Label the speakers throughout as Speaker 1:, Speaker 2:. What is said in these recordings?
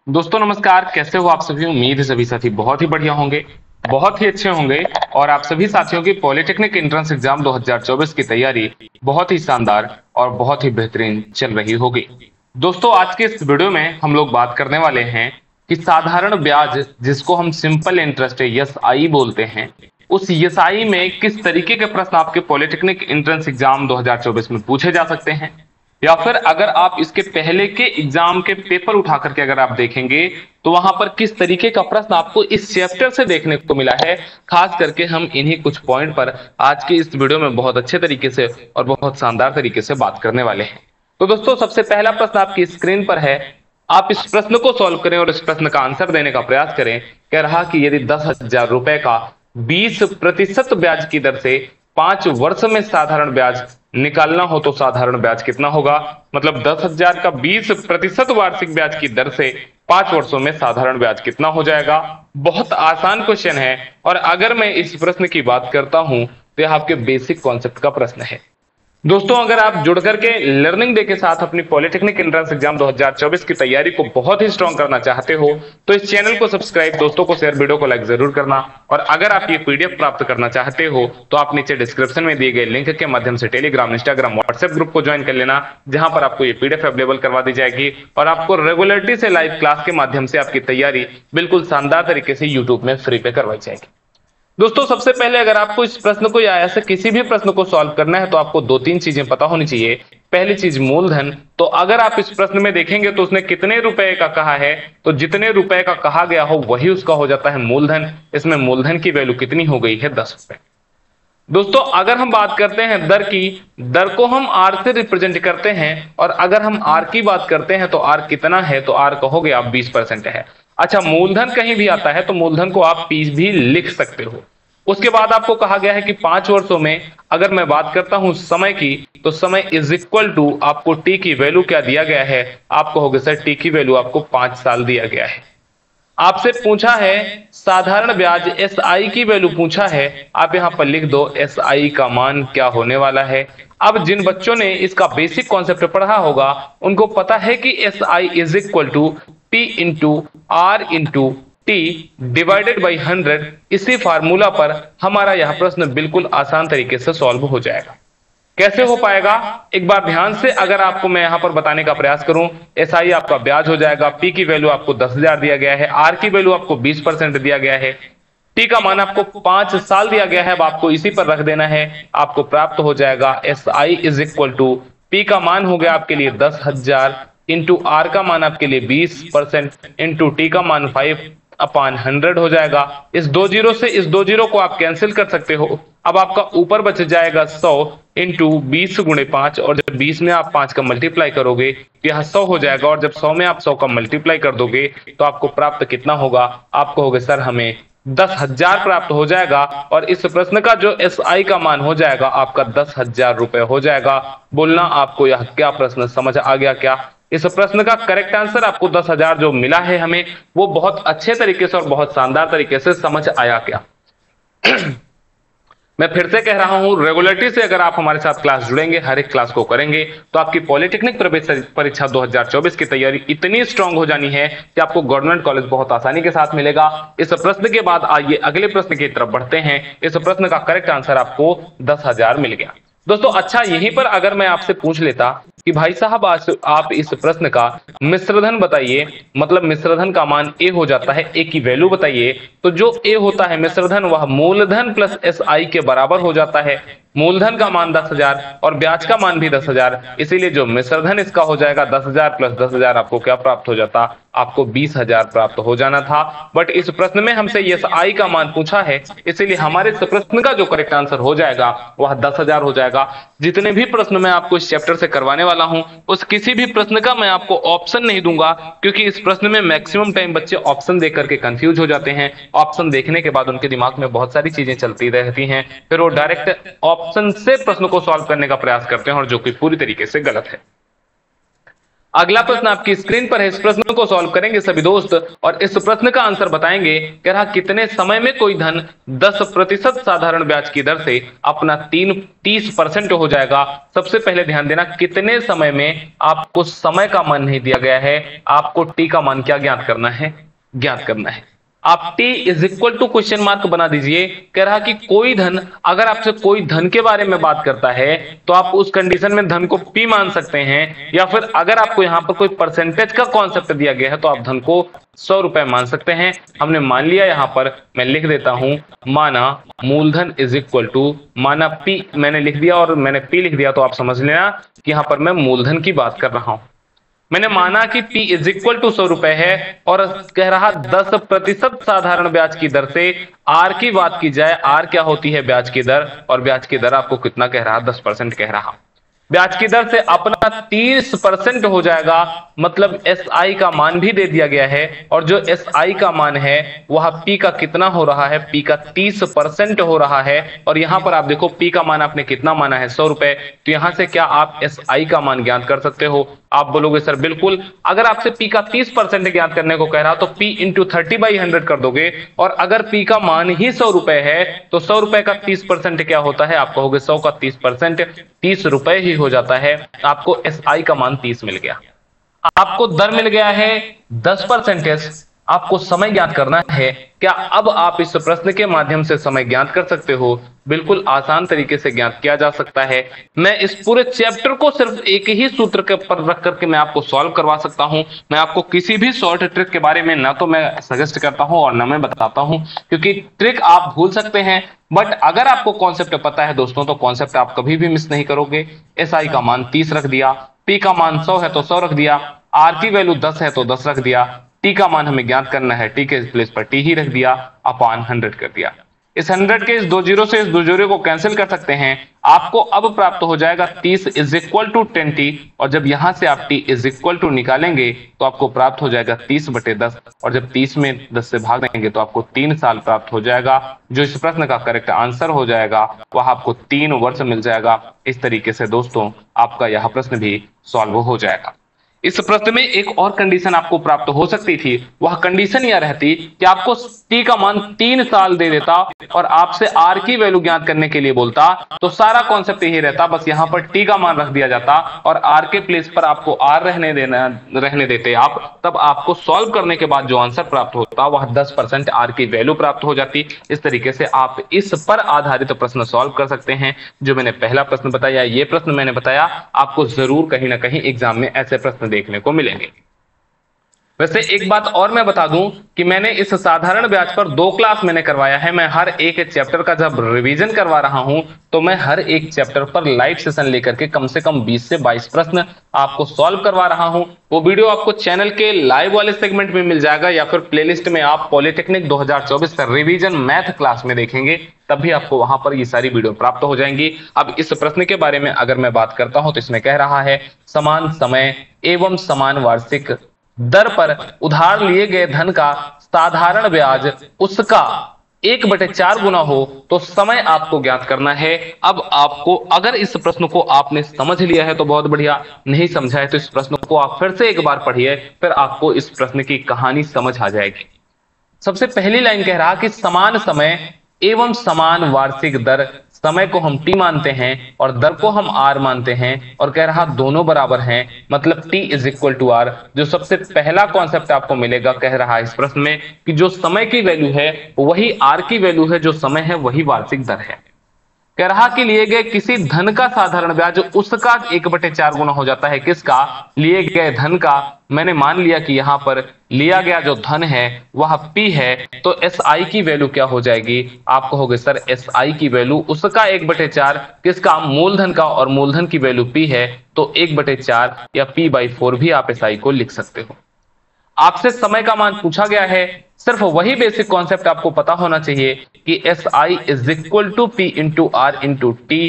Speaker 1: दोस्तों नमस्कार, कैसे हो आप सभी। उम्मीद है सभी साथी बहुत ही बढ़िया होंगे, बहुत ही अच्छे होंगे और आप सभी साथियों की पॉलिटेक्निक एंट्रेंस एग्जाम 2024 की तैयारी बहुत ही शानदार और बहुत ही बेहतरीन चल रही होगी। दोस्तों आज के इस वीडियो में हम लोग बात करने वाले हैं कि साधारण ब्याज जिसको हम सिंपल इंटरेस्ट यस आई बोलते हैं, उस यस आई में किस तरीके के प्रश्न आपके पॉलिटेक्निक एंट्रेंस एग्जाम 2024 में पूछे जा सकते हैं, या फिर अगर आप इसके पहले के एग्जाम के पेपर उठा करके अगर आप देखेंगे तो वहां पर किस तरीके का प्रश्न आपको इस चैप्टर से देखने को मिला है। खास करके हम इन्हीं कुछ पॉइंट पर आज की इस वीडियो में बहुत अच्छे तरीके से और बहुत शानदार तरीके से बात करने वाले हैं। तो दोस्तों सबसे पहला प्रश्न आपकी स्क्रीन पर है, आप इस प्रश्न को सॉल्व करें और इस प्रश्न का आंसर देने का प्रयास करें। कह रहा कि यदि 10,000 रुपए का 20% ब्याज की दर से 5 वर्ष में साधारण ब्याज निकालना हो तो साधारण ब्याज कितना होगा। मतलब 10,000 का 20% वार्षिक ब्याज की दर से 5 वर्षों में साधारण ब्याज कितना हो जाएगा। बहुत आसान क्वेश्चन है और अगर मैं इस प्रश्न की बात करता हूं तो यह आपके बेसिक कॉन्सेप्ट का प्रश्न है। दोस्तों अगर आप जुड़ करके लर्निंग डे के साथ अपनी पॉलिटेक्निक एंट्रेंस एग्जाम 2024 की तैयारी को बहुत ही स्ट्रांग करना चाहते हो तो इस चैनल को सब्सक्राइब, दोस्तों को शेयर, वीडियो को लाइक जरूर करना। और अगर आप ये पीडीएफ प्राप्त करना चाहते हो तो आप नीचे डिस्क्रिप्शन में दिए गए लिंक के माध्यम से टेलीग्राम, इंस्टाग्राम, व्हाट्सएप ग्रुप को ज्वाइन कर लेना, जहां पर आपको ये पीडीएफ अवेलेबल करवा दी जाएगी और आपको रेगुलरिटी से लाइव क्लास के माध्यम से आपकी तैयारी बिल्कुल शानदार तरीके से यूट्यूब में फ्री पे करवाई जाएगी। दोस्तों सबसे पहले अगर आपको इस प्रश्न को या ऐसे किसी भी प्रश्न को सॉल्व करना है तो आपको दो तीन चीजें पता होनी चाहिए। पहली चीज मूलधन। तो अगर आप इस प्रश्न में देखेंगे तो उसने कितने रुपए का कहा है, तो जितने रुपए का कहा गया हो वही उसका हो जाता है मूलधन। इसमें मूलधन की वैल्यू कितनी हो गई है, 10 रुपए। दोस्तों अगर हम बात करते हैं दर की, दर को हम आर से रिप्रेजेंट करते हैं और अगर हम आर की बात करते हैं तो आर कितना है, तो आर कहोगे आप 20% है। अच्छा, मूलधन कहीं भी आता है तो मूलधन को आप पी भी लिख सकते हो। उसके बाद आपको कहा गया है कि 5 वर्षों में अगर मैं बात करता हूं समय की, तो समय इज इक्वल टू आपको टी की वैल्यू क्या दिया गया है, आप कहोगे सर टी की वैल्यू आपको 5 साल दिया गया है। आपसे पूछा है साधारण ब्याज एस आई की वैल्यू पूछा है, आप यहां पर लिख दो एस आई का मान क्या होने वाला है। अब जिन बच्चों ने इसका बेसिक कॉन्सेप्ट पढ़ा होगा उनको पता है कि S I is equal to P into R into T divided by 100। इसी फार्मूला पर हमारा यह प्रश्न बिल्कुल आसान तरीके से सॉल्व हो जाएगा। कैसे हो पाएगा, एक बार ध्यान से अगर आपको मैं यहां पर बताने का प्रयास करूं, एसआई आपका ब्याज हो जाएगा, पी की वैल्यू आपको 10,000 दिया गया है, आर की वैल्यू आपको 20% दिया गया है, टी का मान आपको 5 साल दिया गया है। अब आपको इसी पर रख देना है, आपको प्राप्त हो जाएगा S I is equal to P का मान हो गया आपके लिए 10,000 इंटू आर का मान आपके लिए 20% इंटू टी का मान 5/100 हो जाएगा। इस दो जीरो से इस दो जीरो को आप कैंसिल कर सकते हो। अब आपका ऊपर बच जाएगा 100 इंटू 20 गुणे 5, और जब 20 में आप 5 का मल्टीप्लाई करोगे तो यह 100 हो जाएगा, और जब 100 में आप 100 का मल्टीप्लाई कर दोगे तो आपको प्राप्त कितना होगा, आप कहोगे सर हमें 10,000 प्राप्त हो जाएगा। और इस प्रश्न का जो एस आई का मान हो जाएगा आपका 10,000 रुपए हो जाएगा। बोलना आपको यह क्या प्रश्न समझ आ गया क्या। इस प्रश्न का करेक्ट आंसर आपको 10,000 जो मिला है हमें, वो बहुत अच्छे तरीके से और बहुत शानदार तरीके से समझ आया क्या। मैं फिर से कह रहा हूं, रेगुलरिटी से अगर आप हमारे साथ क्लास जुड़ेंगे, हर एक क्लास को करेंगे, तो आपकी पॉलिटेक्निक प्रवेश परीक्षा 2024 की तैयारी इतनी स्ट्रांग हो जानी है कि आपको गवर्नमेंट कॉलेज बहुत आसानी के साथ मिलेगा। इस प्रश्न के बाद आइए अगले प्रश्न की तरफ बढ़ते हैं। इस प्रश्न का करेक्ट आंसर आपको 10,000 मिल गया। दोस्तों अच्छा, यहीं पर अगर मैं आपसे पूछ लेता कि भाई साहब आज आप इस प्रश्न का मिश्रधन बताइए, मतलब मिश्रधन का मान ए हो जाता है, ए की वैल्यू बताइए, तो जो ए होता है मिश्रधन वह मूलधन प्लस एस आई के बराबर हो जाता है। मूलधन का मान 10,000 और ब्याज का मान भी 10,000, इसीलिए जो मिश्रधन इसका हो जाएगा 10,000 प्लस 10,000 आपको क्या प्राप्त हो जाता, आपको 20,000 प्राप्त हो जाना था। बट इस प्रश्न में हमसे एस आई का मान पूछा है, इसीलिए हमारे इस प्रश्न का जो करेक्ट आंसर हो जाएगा वह 10,000 हो जाएगा। जितने भी प्रश्न मैं आपको इस चैप्टर से करवाने वाला हूं, उस किसी भी प्रश्न का मैं आपको ऑप्शन नहीं दूंगा, क्योंकि इस प्रश्न में मैक्सिमम टाइम बच्चे ऑप्शन देख करके कंफ्यूज हो जाते हैं। ऑप्शन देखने के बाद उनके दिमाग में बहुत सारी चीजें चलती रहती हैं, फिर वो डायरेक्ट ऑप्शन से प्रश्न को सॉल्व करने का प्रयास करते हैं, और जो कि पूरी तरीके से गलत है। अगला प्रश्न आपकी स्क्रीन पर है, इस प्रश्न को सॉल्व करेंगे सभी दोस्त और इस प्रश्न का आंसर बताएंगे। कह रहा कितने समय में कोई धन 10% साधारण ब्याज की दर से अपना 30% हो जाएगा। सबसे पहले ध्यान देना, कितने समय में, आपको समय का मान नहीं दिया गया है, आपको टी का मान क्या ज्ञात करना है, ज्ञात करना है। आप t is equal to question mark बना दीजिए। कह रहा कि कोई धन, अगर आपसे कोई धन के बारे में बात करता है तो आप उस कंडीशन में धन को p मान सकते हैं, या फिर अगर आपको यहां पर कोई परसेंटेज का कॉन्सेप्ट दिया गया है तो आप धन को 100 रुपए मान सकते हैं। हमने मान लिया, यहां पर मैं लिख देता हूं, माना मूलधन इज इक्वल टू, माना p मैंने लिख दिया और मैंने p लिख दिया, तो आप समझ लेना कि यहां पर मैं मूलधन की बात कर रहा हूं। मैंने माना कि P इज इक्वल टू 100 रुपए है और कह रहा 10% साधारण ब्याज की दर से R की बात की जाए, R क्या होती है, ब्याज की दर, और ब्याज की दर आपको कितना कह रहा, 10% कह रहा। ब्याज की दर से अपना 30% हो जाएगा, मतलब SI का मान भी दे दिया गया है, और जो SI का मान है वह P का कितना हो रहा है, P का 30% हो रहा है। और यहां पर आप देखो P का मान आपने कितना माना है, 100 रुपए, तो यहां से क्या आप SI का मान ज्ञात कर सकते हो। आप बोलोगे सर बिल्कुल, अगर आपसे P का 30% ज्ञात करने को कह रहा तो P इंटू 30/100 कर दोगे, और अगर P का मान ही 100 रुपए है तो 100 रुपए का 30% क्या होता है, आप कहोगे 100 का 30% 30 रुपए ही हो जाता है। आपको SI का मान 30 मिल गया, आपको दर मिल गया है 10%। आपको समय ज्ञात करना है। क्या अब आप इस प्रश्न के माध्यम से समय ज्ञात कर सकते हो? बिल्कुल आसान तरीके से ज्ञात किया जा सकता है। मैं इस पूरे चैप्टर को सिर्फ एक ही सूत्र के पर रख करके मैं आपको सॉल्व करवा सकता हूं। मैं आपको किसी भी शॉर्ट ट्रिक के बारे में ना तो मैं सजेस्ट करता हूं और ना मैं बताता हूं, क्योंकि ट्रिक आप भूल सकते हैं, बट अगर आपको कॉन्सेप्ट पता है दोस्तों तो कॉन्सेप्ट आप कभी भी मिस नहीं करोगे। SI का मान 30 रख दिया, P का मान 100 है तो 100 रख दिया, R की वैल्यू 10 है तो 10 रख दिया, T का मान हमें ज्ञात करना है, T के प्लेस पर T ही रख दिया, अपान 100 कर दिया। इस 100 के इस 2 जीरो से इस 2 जीरो को कैंसिल कर सकते हैं। आपको अब प्राप्त हो जाएगा 30 इज इक्वल टू 20, और जब यहां से आप T इज इक्वल टू निकालेंगे तो आपको प्राप्त हो जाएगा 30/10, और जब 30 में 10 से भाग देंगे तो आपको 3 साल प्राप्त हो जाएगा। जो इस प्रश्न का करेक्ट आंसर हो जाएगा वह आपको 3 वर्ष मिल जाएगा। इस तरीके से दोस्तों आपका यह प्रश्न भी सॉल्व हो जाएगा। इस प्रश्न में एक और कंडीशन आपको प्राप्त हो सकती थी, वह कंडीशन यह रहती कि आपको T का मान 3 साल दे देता और आपसे R की वैल्यू ज्ञात करने के लिए बोलता, तो सारा कॉन्सेप्ट यही रहता, बस यहां पर T का मान रख दिया जाता और R के प्लेस पर आपको R रहने देते आप, तब आपको सॉल्व करने के बाद जो आंसर प्राप्त होता वह 10% R की वैल्यू प्राप्त हो जाती। इस तरीके से आप इस पर आधारित प्रश्न सॉल्व कर सकते हैं। जो मैंने पहला प्रश्न बताया, ये प्रश्न मैंने बताया, आपको जरूर कहीं ना कहीं एग्जाम में ऐसे प्रश्न देखने को मिलेंगे। वैसे एक बात और मैं बता दूं कि मैंने इस साधारण ब्याज पर 2 क्लास मैंने करवाया है। मैं हर एक चैप्टर का जब रिवीजन करवा रहा हूं तो मैं हर एक चैप्टर पर लाइव सेशन लेकर के कम से कम 20 से 22 प्रश्न आपको सॉल्व करवा रहा हूं। वो वीडियो आपको चैनल के लाइव वाले सेगमेंट में मिल जाएगा, या फिर प्लेलिस्ट में आप पॉलिटेक्निक 2024 का रिवीजन मैथ क्लास में देखेंगे, तब भी आपको वहां पर ये सारी वीडियो प्राप्त हो जाएंगी। अब इस प्रश्न के बारे में अगर मैं बात करता हूं तो इसमें कह रहा है समान समय एवं समान वार्षिक दर पर उधार लिए गए धन का साधारण ब्याज उसका 1/4 गुना हो तो समय आपको ज्ञात करना है। अब आपको, अगर इस प्रश्न को आपने समझ लिया है तो बहुत बढ़िया, नहीं समझा है तो इस प्रश्न को आप फिर से एक बार पढ़िए, फिर आपको इस प्रश्न की कहानी समझ आ जाएगी। सबसे पहली लाइन कह रहा कि समान समय एवं समान वार्षिक दर, समय को हम T मानते हैं और दर को हम R मानते हैं, और कह रहा दोनों बराबर हैं, मतलब T is equal to R। जो सबसे पहला कॉन्सेप्ट आपको मिलेगा, कह रहा है इस प्रश्न में कि जो समय की वैल्यू है वही R की वैल्यू है, जो समय है वही वार्षिक दर है। कह रहा कि लिए गए किसी धन का साधारण ब्याज उसका 1/4 गुना हो जाता है, किसका, लिए गए धन का। मैंने मान लिया कि यहां पर लिया गया जो धन है वह P है, तो SI की वैल्यू क्या हो जाएगी, आप कहोगे सर SI की वैल्यू उसका 1/4, किसका, मूलधन का, और मूलधन की वैल्यू P है, तो 1/4 या P/4 भी आप SI को लिख सकते हो। आपसे समय का मान पूछा गया है, सिर्फ वही बेसिक कॉन्सेप्ट आपको पता होना चाहिए कि SI is equal to P into R into T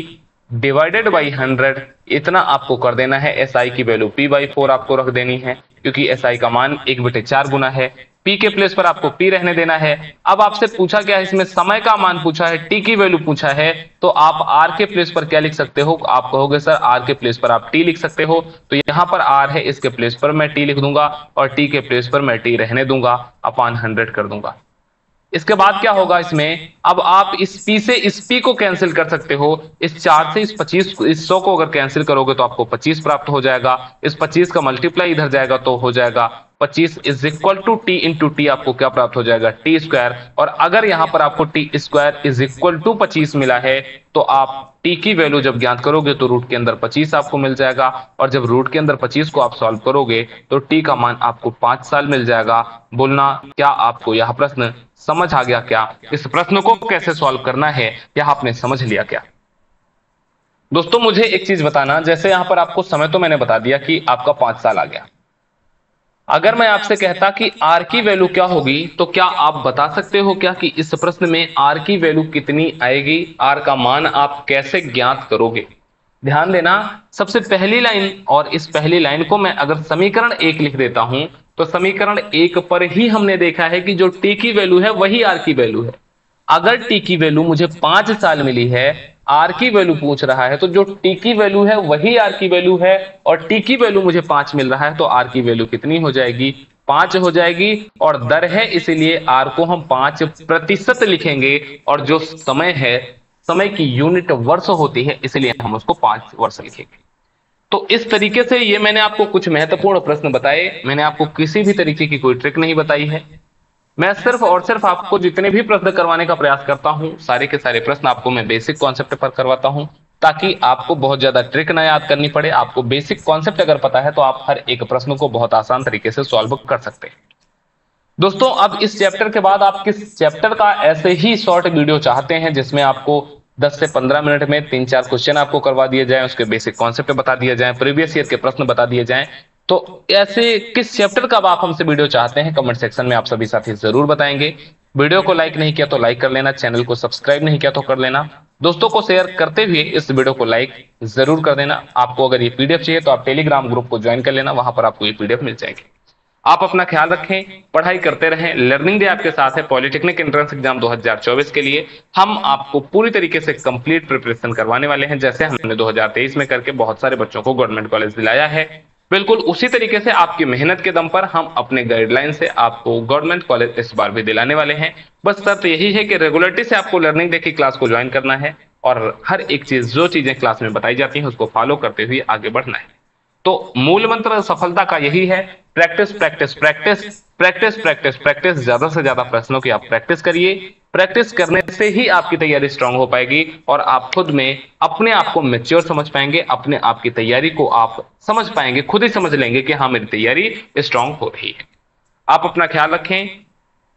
Speaker 1: divided by 100। इतना आपको कर देना है। SI की वैल्यू P/4 आपको रख देनी है, क्योंकि SI का मान 1/4 गुना है। P के प्लेस पर आपको P रहने देना है। अब आपसे पूछा क्या है, इसमें समय का मान पूछा है, T की वैल्यू पूछा है, तो आप R के प्लेस पर क्या लिख सकते हो, आप कहोगे सर R के प्लेस पर आप T लिख सकते हो, तो यहाँ पर R है, इसके प्लेस पर मैं T लिख दूंगा और T के प्लेस पर मैं T रहने दूंगा, अपॉन 100 कर दूंगा। इसके बाद क्या होगा इसमें, अब आप इस P से इस P को कैंसिल कर सकते हो, इस 4 से इस 25 इस 100 को अगर कैंसिल करोगे तो आपको 25 प्राप्त हो जाएगा, इस 25 का मल्टीप्लाई इधर जाएगा तो हो जाएगा 25 is equal to T into T, आपको क्या प्राप्त हो जाएगा, टी स्क्वायर। और अगर यहां पर आपको T square is equal to 25 मिला है तो आप टी की वैल्यू जब ज्ञात करोगे तो रूट के अंदर 25 आपको मिल जाएगा, और जब रूट के अंदर 25 को आप सॉल्व करोगे तो टी का मान आपको 5 साल मिल जाएगा। बोलना क्या आपको यह प्रश्न समझ आ गया क्या, इस प्रश्न को कैसे सॉल्व करना है यह आपने समझ लिया क्या? दोस्तों मुझे एक चीज बताना, जैसे यहां पर आपको समय तो मैंने बता दिया कि आपका 5 साल आ गया, अगर मैं आपसे कहता कि R की वैल्यू क्या होगी तो क्या आप बता सकते हो क्या कि इस प्रश्न में R की वैल्यू कितनी आएगी, R का मान आप कैसे ज्ञात करोगे? ध्यान देना, सबसे पहली लाइन और इस पहली लाइन को मैं अगर समीकरण 1 लिख देता हूं तो समीकरण 1 पर ही हमने देखा है कि जो T की वैल्यू है वही R की वैल्यू है। अगर T की वैल्यू मुझे 5 साल मिली है, R की वैल्यू पूछ रहा है, तो जो T की वैल्यू है वही R की वैल्यू है, और T की वैल्यू मुझे 5 मिल रहा है तो R की वैल्यू कितनी हो जाएगी, 5 हो जाएगी। और दर है इसीलिए R को हम 5% लिखेंगे, और जो समय है, समय की यूनिट वर्ष होती है, इसलिए हम उसको 5 वर्ष लिखेंगे। तो इस तरीके से ये मैंने आपको कुछ महत्वपूर्ण प्रश्न बताए, मैंने आपको किसी भी तरीके की कोई ट्रिक नहीं बताई है, मैं सिर्फ और सिर्फ आपको जितने भी प्रश्न करवाने का प्रयास करता हूं सारे के सारे प्रश्न आपको मैं बेसिक कॉन्सेप्ट पर करवाता हूं, ताकि आपको बहुत ज्यादा ट्रिक ना याद करनी पड़े। आपको बेसिक कॉन्सेप्ट अगर पता है तो आप हर एक प्रश्न को बहुत आसान तरीके से सॉल्व कर सकते हैं। दोस्तों अब इस चैप्टर के बाद आप किस चैप्टर का ऐसे ही शॉर्ट वीडियो चाहते हैं जिसमें आपको 10 से 15 मिनट में 3-4 क्वेश्चन आपको करवा दिए जाएं, उसके बेसिक कॉन्सेप्ट बता दिए जाएं, प्रीवियस ईयर के प्रश्न बता दिए जाएं, तो ऐसे किस चैप्टर का आप हमसे वीडियो चाहते हैं कमेंट सेक्शन में आप सभी साथी जरूर बताएंगे। वीडियो को लाइक नहीं किया तो लाइक कर लेना, चैनल को सब्सक्राइब नहीं किया तो कर लेना, दोस्तों को शेयर करते हुए इस वीडियो को लाइक जरूर कर देना। आपको अगर ये पीडीएफ चाहिए तो आप टेलीग्राम ग्रुप को ज्वाइन कर लेना, वहां पर आपको ये पीडीएफ मिल जाएगी। आप अपना ख्याल रखें, पढ़ाई करते रहें, लर्निंग डे आपके साथ है। पॉलिटेक्निक एंट्रेंस एग्जाम 2024 के लिए हम आपको पूरी तरीके से कंप्लीट प्रिपरेशन करवाने वाले हैं, जैसे हमने 2023 में करके बहुत सारे बच्चों को गवर्नमेंट कॉलेज दिलाया है। बिल्कुल उसी तरीके से आपकी मेहनत के दम पर हम अपने गाइडलाइन से आपको गवर्नमेंट कॉलेज इस बार भी दिलाने वाले हैं। बस शर्त यही है कि रेगुलरिटी से आपको लर्निंग डे की क्लास को ज्वाइन करना है और हर एक चीज जो चीजें क्लास में बताई जाती हैं उसको फॉलो करते हुए आगे बढ़ना है। तो मूल मंत्र सफलता का यही है, practice practice practice practice practice practice, ज्यादा से ज्यादा प्रश्नों की आप प्रैक्टिस करिए। प्रैक्टिस करने से ही आपकी तैयारी स्ट्रांग हो पाएगी और आप खुद में अपने आप को मैच्योर समझ पाएंगे, अपने आप की तैयारी को आप समझ पाएंगे, खुद ही समझ लेंगे कि हाँ मेरी तैयारी स्ट्रांग हो रही है। आप अपना ख्याल रखें,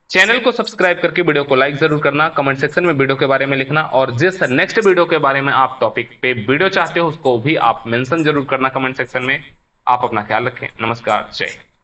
Speaker 1: चैनल को सब्सक्राइब करके वीडियो को लाइक जरूर करना, कमेंट सेक्शन में वीडियो के बारे में लिखना, और जिस नेक्स्ट वीडियो के बारे में आप टॉपिक पे वीडियो चाहते हो उसको भी आप मेंशन जरूर करना कमेंट सेक्शन में। आप अपना ख्याल रखें, नमस्कार, जय हिंद।